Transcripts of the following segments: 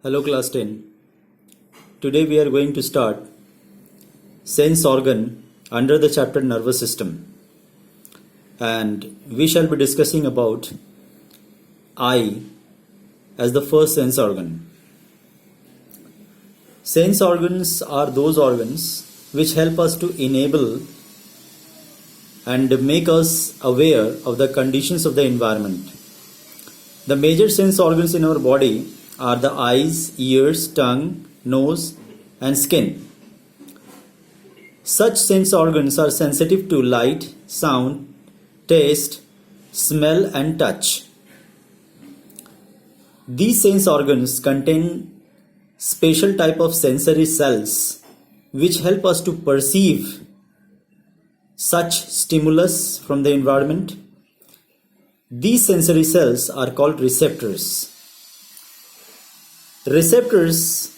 Hello class 10. Today we are going to start sense organ under the chapter nervous system, and we shall be discussing about eye as the first sense organ. Sense organs are those organs which help us to enable and make us aware of the conditions of the environment. The major sense organs in our body are the eyes, ears, tongue, nose, and skin. Such sense organs are sensitive to light, sound, taste, smell, and touch. These sense organs contain special type of sensory cells which help us to perceive such stimulus from the environment. These sensory cells are called receptors. Receptors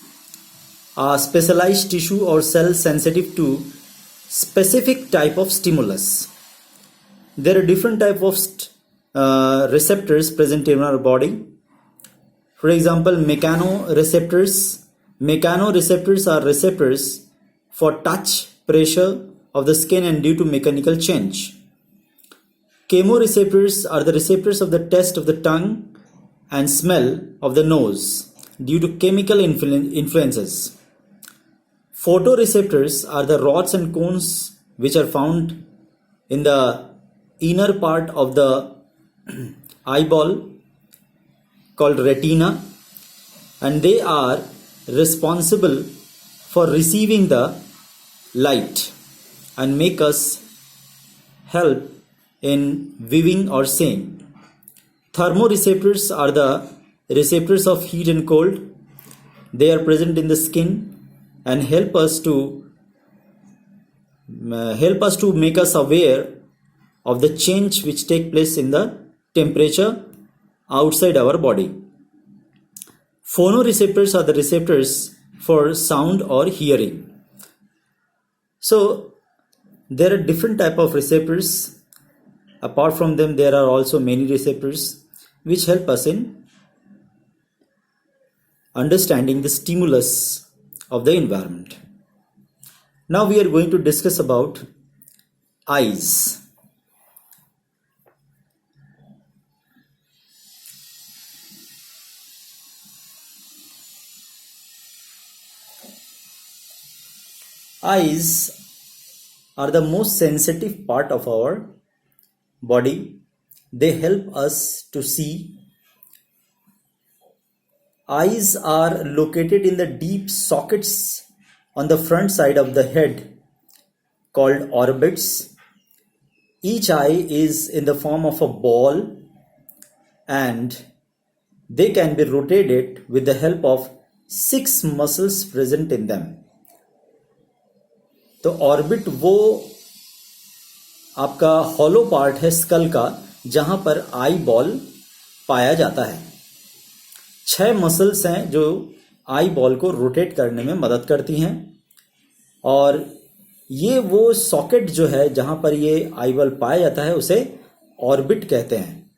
are specialized tissue or cells sensitive to specific type of stimulus. There are different type of receptors present in our body. For example, mechanoreceptors. Mechanoreceptors are receptors for touch, pressure of the skin and due to mechanical change. Chemoreceptors are the receptors of the taste of the tongue and smell of the nose due to chemical influences. Photoreceptors are the rods and cones which are found in the inner part of the eyeball called retina, and they are responsible for receiving the light and make us help in viewing or seeing. Thermoreceptors are the receptors of heat and cold. They are present in the skin and help us to make us aware of the change which take place in the temperature outside our body. Phonoreceptors are the receptors for sound or hearing. So there are different type of receptors. Apart from them, there are also many receptors which help us in understanding the stimulus of the environment. Now we are going to discuss about eyes. Eyes are the most sensitive part of our body. They help us to see. Eyes are located in the deep sockets on the front side of the head called orbits. Each eye is in the form of a ball and they can be rotated with the help of 6 muscles present in them. तो orbit वो आपका hollow part है school का जहां पर eye ball पाया जाता है. 6 मसल्स हैं जो आई बॉल को रोटेट करने में मदद करती हैं और ये वो सॉकेट जो है जहां पर ये आई बॉल पाया जाता है उसे ऑर्बिट कहते हैं.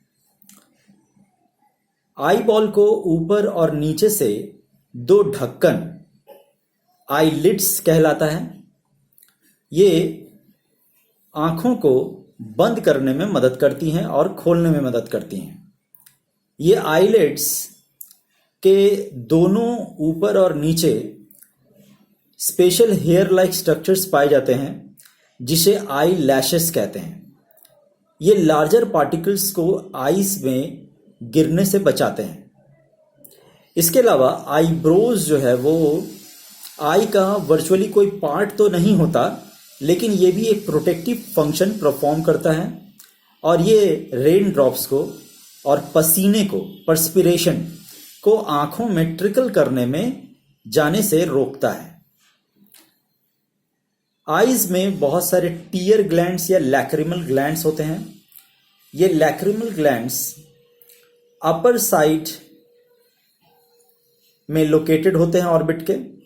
आई बॉल को ऊपर और नीचे से 2 ढक्कन आई लिड्स कहलाता है. ये आंखों को बंद करने में मदद करती हैं और खोलने में मदद करती हैं. ये आईलिड्स के दोनों ऊपर और नीचे स्पेशल हेयर लाइक स्ट्रक्चर्स पाए जाते हैं जिसे आई लैशेस कहते हैं. ये लार्जर पार्टिकल्स को आईज में गिरने से बचाते हैं. इसके अलावा आईब्रोज जो है वो आई का वर्चुअली कोई पार्ट तो नहीं होता, लेकिन ये भी एक प्रोटेक्टिव फंक्शन परफॉर्म करता है और ये रेन ड्रॉप्स को और पसीने को, पर्सपिरेशन को आंखों में ट्रिकल करने में जाने से रोकता है. आईज में बहुत सारे टीयर ग्लैंड्स या लैक्रिमल ग्लैंड्स होते हैं. ये लैक्रिमल ग्लैंड्स अपर साइड में लोकेटेड होते हैं ऑर्बिट के.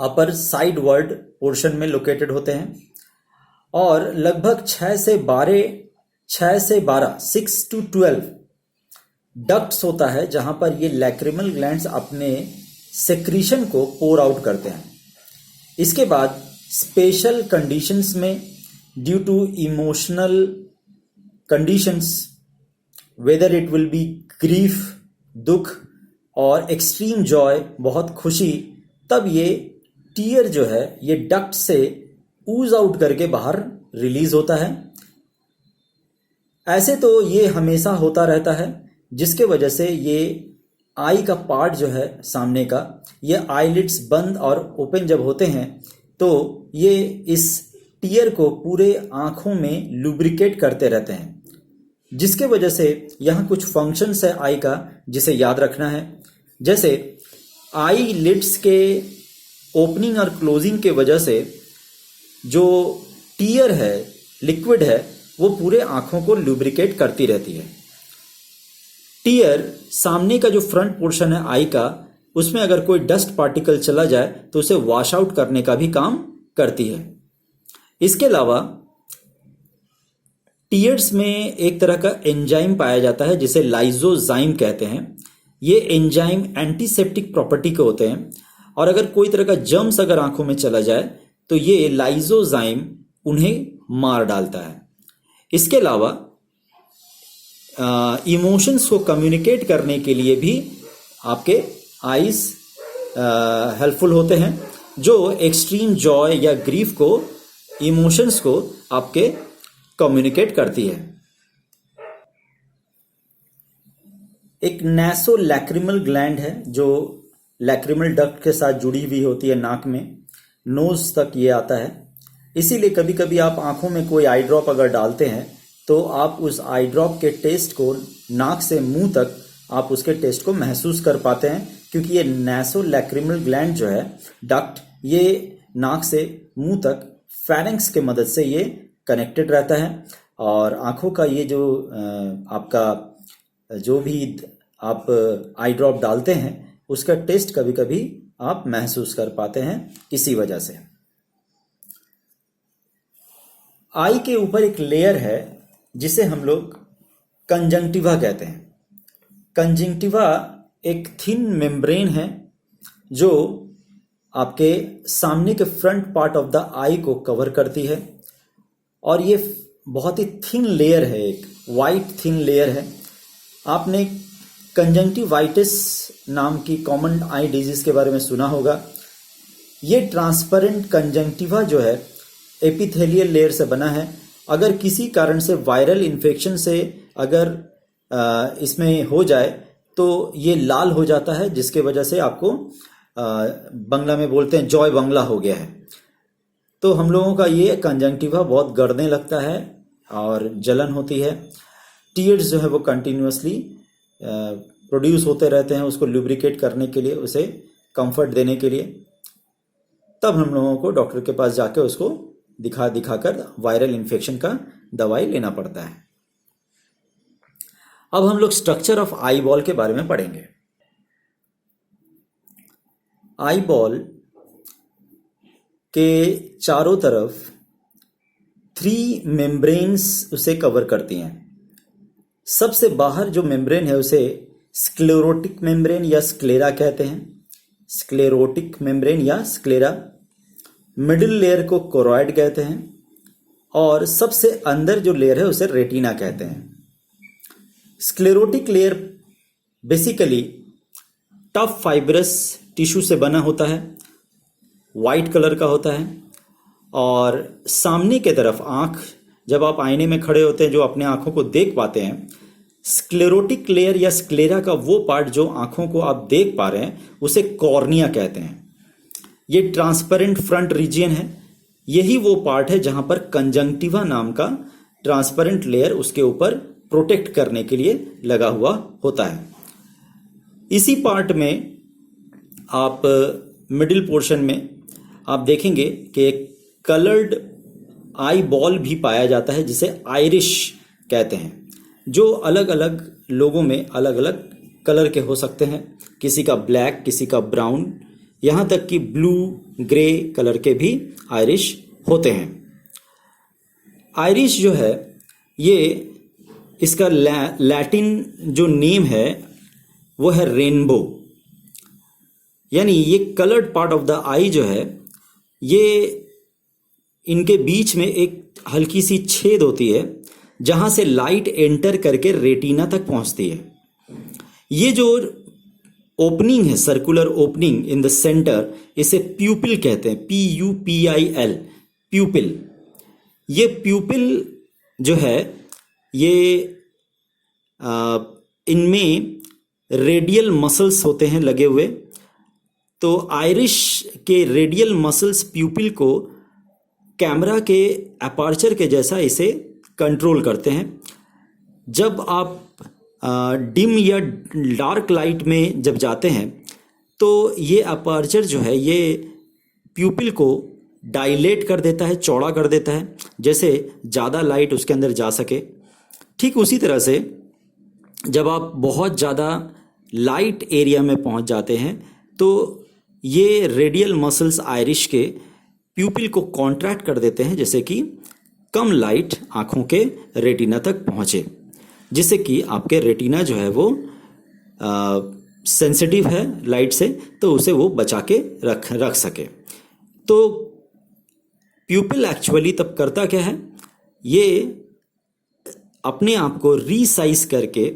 अपर साइड वर्ड पोर्शन में लोकेटेड होते हैं और लगभग 6 से 12 6 to 12 डक्ट्स होता है जहां पर ये लैक्रिमल ग्लैंड्स अपने सेक्रीशन को पोर आउट करते हैं। इसके बाद स्पेशल कंडीशंस में due to emotional conditions, whether it will be grief, दुख और एक्सट्रीम जॉय, बहुत खुशी, तब ये टीयर जो है ये डक्ट से ऊज आउट करके बाहर रिलीज होता है। ऐसे तो ये हमेशा होता रहता है, जिसके वजह से ये आई का पार्ट जो है सामने का, ये आईलिड्स बंद और ओपन जब होते हैं तो ये इस टीयर को पूरे आंखों में लुब्रिकेट करते रहते हैं, जिसके वजह से यहाँ कुछ फंक्शंस है आई का जिसे याद रखना है। जैसे आई लिड्स के ओपनिंग और क्लोजिंग के वजह से जो टीयर है, लिक्विड है, वो पूरे आंखों को लुब्रिकेट करती रहती है। टीयर सामने का जो फ्रंट पोर्शन है आई का, उसमें अगर कोई डस्ट पार्टिकल चला जाए तो उसे वॉश आउट करने का भी काम करती है। इसके अलावा टीयर्स में एक तरह का एंजाइम पाया जाता है जिसे लाइजोजाइम कहते हैं। ये एंजाइम एंटीसेप्टिक प्रॉपर्टी के होते हैं और अगर कोई तरह का जर्म्स अगर आंखों में चला जाए तो ये लाइजोजाइम उन्हें मार डालता है। इसके अलावा इमोशंस को कम्युनिकेट करने के लिए भी आपके आईज हेल्पफुल होते हैं, जो एक्सट्रीम जॉय या ग्रीफ को, इमोशंस को आपके कम्युनिकेट करती है। एक नैसो लैक्रिमल ग्लैंड है जो लैक्रिमल डक्ट के साथ जुड़ी हुई होती है, नाक में, नोज तक ये आता है। इसीलिए कभी कभी आप आंखों में कोई आई ड्रॉप अगर डालते हैं तो आप उस आई ड्रॉप के टेस्ट को नाक से मुंह तक आप उसके टेस्ट को महसूस कर पाते हैं, क्योंकि ये नैसो लैक्रिमल ग्लैंड जो है डक्ट, ये नाक से मुंह तक फेरेंक्स के मदद से ये कनेक्टेड रहता है और आंखों का ये जो आपका जो भी आप आई ड्रॉप डालते हैं उसका टेस्ट कभी कभी आप महसूस कर पाते हैं इसी वजह से। आई के ऊपर एक लेयर है जिसे हम लोग कंजंक्टिवा कहते हैं। कंजंक्टिवा एक थिन मेम्ब्रेन है जो आपके सामने के फ्रंट पार्ट ऑफ द आई को कवर करती है और ये बहुत ही थिन लेयर है, एक वाइट थिन लेयर है। आपने कंजंक्टिवाइटिस नाम की कॉमन आई डिजीज के बारे में सुना होगा। ये ट्रांसपेरेंट कंजंक्टिवा जो है एपिथेलियल लेयर से बना है। अगर किसी कारण से वायरल इन्फेक्शन से अगर इसमें हो जाए तो ये लाल हो जाता है, जिसके वजह से आपको बंगला में बोलते हैं जॉय बंगला हो गया है। तो हम लोगों का ये कंजंक्टिवा बहुत गड़ने लगता है और जलन होती है। टीयर्स जो है वो कंटिन्यूअसली प्रोड्यूस होते रहते हैं उसको लुब्रिकेट करने के लिए, उसे कंफर्ट देने के लिए। तब हम लोगों को डॉक्टर के पास जाके उसको दिखाकर वायरल इन्फेक्शन का दवाई लेना पड़ता है। अब हम लोग स्ट्रक्चर ऑफ आई बॉल के बारे में पढ़ेंगे। आई बॉल के चारों तरफ 3 मेम्ब्रेन्स उसे कवर करती हैं। सबसे बाहर जो मेम्ब्रेन है उसे स्क्लेरोटिक मेम्ब्रेन या स्क्लेरा कहते हैं, स्क्लेरोटिक मेम्ब्रेन या स्क्लेरा। मिडिल लेयर को कोरॉइड कहते हैं और सबसे अंदर जो लेयर है उसे रेटिना कहते हैं। Sclerotic layer basically tough fibrous tissue से बना होता है, वाइट कलर का होता है और सामने के तरफ आंख, जब आप आईने में खड़े होते हैं जो अपने आंखों को देख पाते हैं, स्क्लेरोटिक लेयर या स्क्लेरा का वो पार्ट जो आंखों को आप देख पा रहे हैं उसे कॉर्निया कहते हैं। ये ट्रांसपेरेंट फ्रंट रीजियन है, यही वो पार्ट है जहां पर कंजंक्टिवा नाम का ट्रांसपेरेंट लेयर उसके ऊपर प्रोटेक्ट करने के लिए लगा हुआ होता है। इसी पार्ट में आप मिडिल पोर्शन में आप देखेंगे कि एक कलर्ड आई बॉल भी पाया जाता है जिसे आइरिश कहते हैं, जो अलग अलग लोगों में अलग अलग कलर के हो सकते हैं। किसी का ब्लैक, किसी का ब्राउन, यहाँ तक कि ब्लू, ग्रे कलर के भी आइरिश होते हैं। आइरिश जो है ये इसका लैटिन जो नेम है वो है रेनबो। यानी ये कलर्ड पार्ट ऑफ द आई जो है, ये इनके बीच में एक हल्की सी छेद होती है जहां से लाइट एंटर करके रेटिना तक पहुंचती है। ये जो ओपनिंग है, circular opening in the centre, इसे प्यूपिल कहते हैं, PUPIL, प्यूपिल। ये प्यूपिल जो है ये इनमें रेडियल मसल्स होते हैं लगे हुए। तो आयरिश के रेडियल मसल्स प्यूपिल को कैमरा के अपर्चर के जैसा इसे कंट्रोल करते हैं। जब आप डिम या डार्क लाइट में जब जाते हैं तो ये अपर्चर जो है ये प्यूपिल को डायलेट कर देता है, चौड़ा कर देता है, जैसे ज़्यादा लाइट उसके अंदर जा सके। ठीक उसी तरह से जब आप बहुत ज़्यादा लाइट एरिया में पहुंच जाते हैं तो ये रेडियल मसल्स आयरिश के प्यूपिल को कॉन्ट्रैक्ट कर देते हैं, जैसे कि कम लाइट आँखों के रेटिना तक पहुँचे, जिससे कि आपके रेटिना जो है वो सेंसिटिव है लाइट से, तो उसे वो बचा के रख सके। तो प्यूपिल एक्चुअली तब करता क्या है, ये अपने आप को रीसाइज करके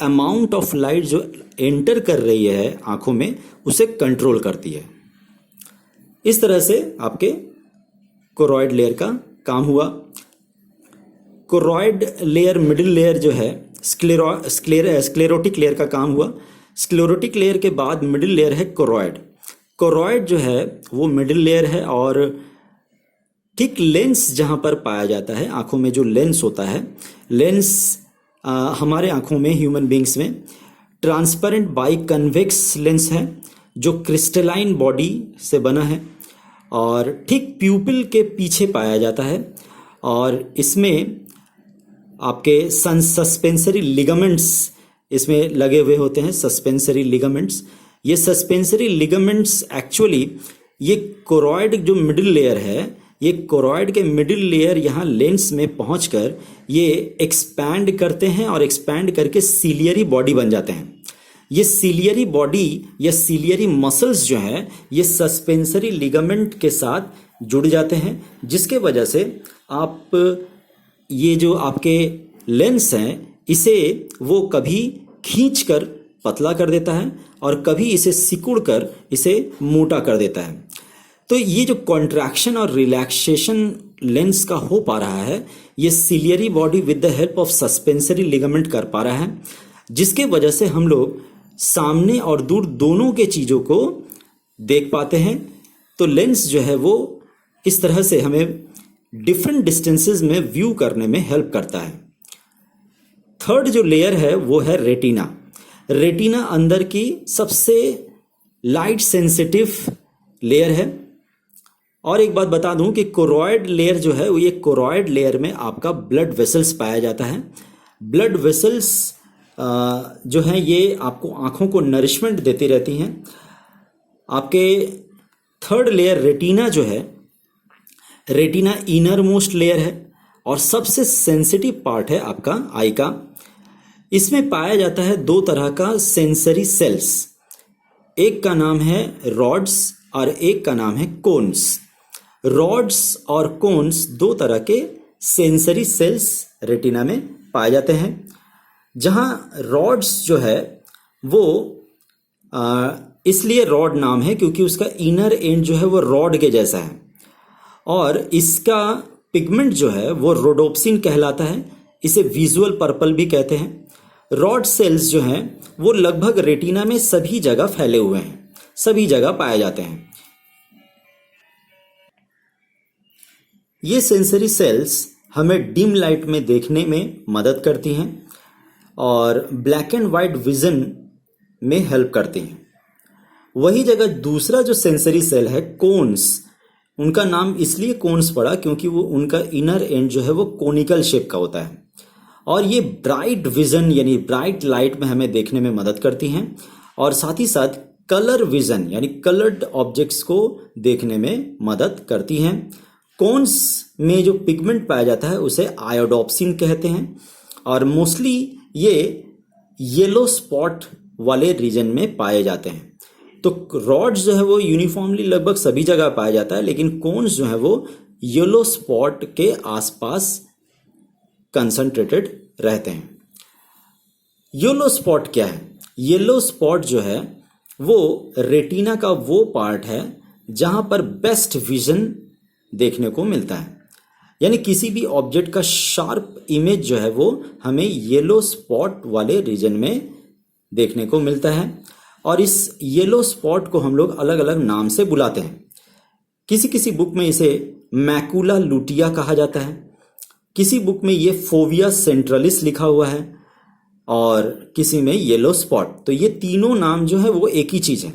अमाउंट ऑफ लाइट जो एंटर कर रही है आंखों में उसे कंट्रोल करती है। इस तरह से आपके कोरॉइड लेयर का काम हुआ। कोरॉइड लेयर, मिडिल लेयर जो है स्क्लेरोटिक लेयर का काम हुआ। स्क्लेरोटिक लेयर के बाद मिडिल लेयर है कोरॉइड। कोरॉइड जो है वो मिडिल लेयर है और ठीक लेंस जहाँ पर पाया जाता है, आँखों में जो लेंस होता है, लेंस हमारे आँखों में, ह्यूमन बींग्स में ट्रांसपेरेंट बाई कन्वेक्स लेंस है जो क्रिस्टलाइन बॉडी से बना है और ठीक प्यूपिल के पीछे पाया जाता है। और इसमें आपके सस्पेंसरी लिगामेंट्स इसमें लगे हुए होते हैं, सस्पेंसरी लिगामेंट्स। ये सस्पेंसरी लिगामेंट्स एक्चुअली ये कोरॉइड जो मिडिल लेयर है, ये कोरॉइड के मिडिल लेयर यहाँ लेंस में पहुंचकर ये एक्सपैंड करते हैं और एक्सपैंड करके सीलियरी बॉडी बन जाते हैं। ये सीलियरी बॉडी या सीलियरी मसल्स जो हैं ये सस्पेंसरी लिगामेंट के साथ जुड़ जाते हैं, जिसके वजह से आप ये जो आपके लेंस हैं इसे वो कभी खींच कर पतला कर देता है और कभी इसे सिकुड़ कर इसे मोटा कर देता है। तो ये जो कॉन्ट्रैक्शन और रिलैक्सेशन लेंस का हो पा रहा है, ये ciliary body with the help of suspensory ligament कर पा रहा है, जिसके वजह से हम लोग सामने और दूर दोनों के चीज़ों को देख पाते हैं। तो लेंस जो है वो इस तरह से हमें डिफरेंट डिस्टेंसेस में व्यू करने में हेल्प करता है। थर्ड जो लेयर है वो है रेटिना। रेटिना अंदर की सबसे लाइट सेंसिटिव लेयर है। और एक बात बता दूं कि कोरॉइड लेयर जो है वो, ये कोरॉइड लेयर में आपका ब्लड वेसल्स पाया जाता है। ब्लड वेसल्स जो हैं ये आपको आँखों को नरिशमेंट देती रहती हैं। आपके थर्ड लेयर रेटिना जो है, रेटिना इनर मोस्ट लेयर है और सबसे सेंसिटिव पार्ट है आपका आई का। इसमें पाया जाता है दो तरह का सेंसरी सेल्स, एक का नाम है रॉड्स और एक का नाम है कोन्स। रॉड्स और कोन्स दो तरह के सेंसरी सेल्स रेटिना में पाए जाते हैं। जहां रॉड्स जो है वो इसलिए रॉड नाम है क्योंकि उसका इनर एंड जो है वो रॉड के जैसा है और इसका पिगमेंट जो है वो रोडोप्सिन कहलाता है। इसे विजुअल पर्पल भी कहते हैं। रॉड सेल्स जो हैं वो लगभग रेटिना में सभी जगह फैले हुए हैं, सभी जगह पाए जाते हैं। ये सेंसरी सेल्स हमें डिम लाइट में देखने में मदद करती हैं और ब्लैक एंड वाइट विजन में हेल्प करती हैं। वही जगह दूसरा जो सेंसरी सेल है कोन्स, उनका नाम इसलिए कोन्स पड़ा क्योंकि वो उनका इनर एंड जो है वो कोनिकल शेप का होता है और ये ब्राइट विजन यानी ब्राइट लाइट में हमें देखने में मदद करती हैं और साथ ही साथ कलर विजन यानी कलर्ड ऑब्जेक्ट्स को देखने में मदद करती हैं। कोन्स में जो पिगमेंट पाया जाता है उसे आयोडोप्सिन कहते हैं और मोस्टली ये येलो स्पॉट वाले रीजन में पाए जाते हैं। तो रॉड्स जो है वो यूनिफॉर्मली लगभग सभी जगह पाया जाता है, लेकिन कोन्स जो है वो येलो स्पॉट के आसपास कंसंट्रेटेड रहते हैं। येलो स्पॉट क्या है? येलो स्पॉट जो है वो रेटिना का वो पार्ट है जहां पर बेस्ट विजन देखने को मिलता है, यानी किसी भी ऑब्जेक्ट का शार्प इमेज जो है वो हमें येलो स्पॉट वाले रीजन में देखने को मिलता है। और इस येलो स्पॉट को हम लोग अलग अलग नाम से बुलाते हैं। किसी किसी बुक में इसे मैकुला लुटिया कहा जाता है, किसी बुक में ये फोविया सेंट्रलिस लिखा हुआ है, और किसी में येलो स्पॉट। तो ये तीनों नाम जो है वो एक ही चीज है,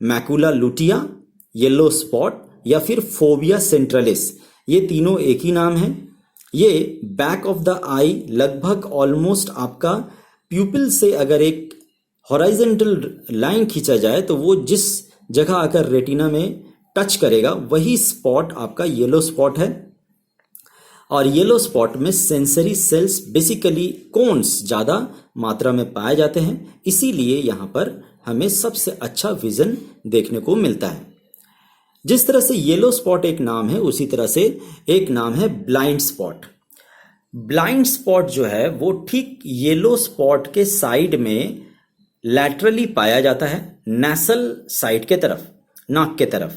मैकुला लुटिया, येलो स्पॉट या फिर फोविया सेंट्रलिस, ये तीनों एक ही नाम है। ये बैक ऑफ द आई लगभग ऑलमोस्ट आपका प्यूपिल से अगर एक हॉराइजेंटल लाइन खींचा जाए तो वो जिस जगह आकर रेटिना में टच करेगा वही स्पॉट आपका येलो स्पॉट है। और येलो स्पॉट में सेंसरी सेल्स बेसिकली कोन्स ज्यादा मात्रा में पाए जाते हैं, इसीलिए यहां पर हमें सबसे अच्छा विजन देखने को मिलता है। जिस तरह से येलो स्पॉट एक नाम है, उसी तरह से एक नाम है ब्लाइंड स्पॉट। ब्लाइंड स्पॉट जो है वो ठीक येलो स्पॉट के साइड में लैटरली पाया जाता है, नेसल साइड के तरफ, नाक के तरफ,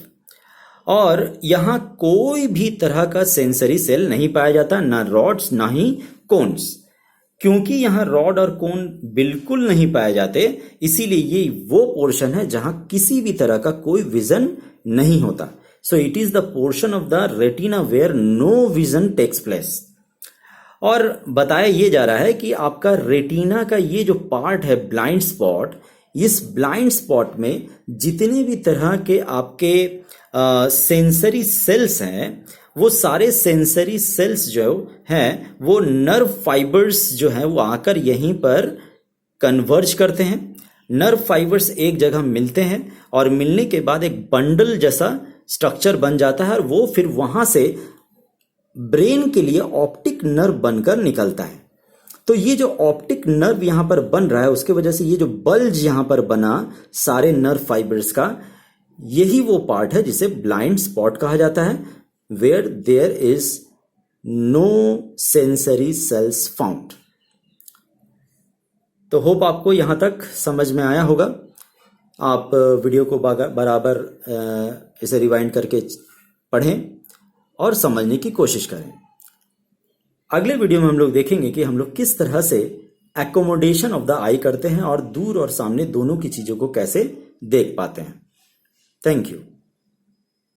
और यहां कोई भी तरह का सेंसरी सेल नहीं पाया जाता, ना रॉड्स ना ही कोन्स। क्योंकि यहां रॉड और कोन बिल्कुल नहीं पाए जाते, इसीलिए ये वो पोर्शन है जहां किसी भी तरह का कोई विजन नहीं होता। So it is the portion of the retina where no vision takes place. और बताया ये जा रहा है कि आपका रेटिना का ये जो पार्ट है ब्लाइंड स्पॉट, इस ब्लाइंड स्पॉट में जितने भी तरह के आपके सेंसरी सेल्स हैं, वो सारे सेंसरी सेल्स जो हैं वो नर्व फाइबर्स जो हैं वो आकर यहीं पर कन्वर्ज करते हैं। नर्व फाइबर्स एक जगह मिलते हैं और मिलने के बाद एक बंडल जैसा स्ट्रक्चर बन जाता है, और वो फिर वहां से ब्रेन के लिए ऑप्टिक नर्व बनकर निकलता है। तो ये जो ऑप्टिक नर्व यहां पर बन रहा है, उसके वजह से ये जो बल्ज यहां पर बना सारे नर्व फाइबर्स का, यही वो पार्ट है जिसे ब्लाइंड स्पॉट कहा जाता है, where there is no sensory cells found. तो होप आपको यहां तक समझ में आया होगा। आप वीडियो को बराबर इसे रिवाइंड करके पढ़ें और समझने की कोशिश करें। अगले वीडियो में हम लोग देखेंगे कि हम लोग किस तरह से एकोमोडेशन ऑफ द आई करते हैं और दूर और सामने दोनों की चीजों को कैसे देख पाते हैं। Thank you.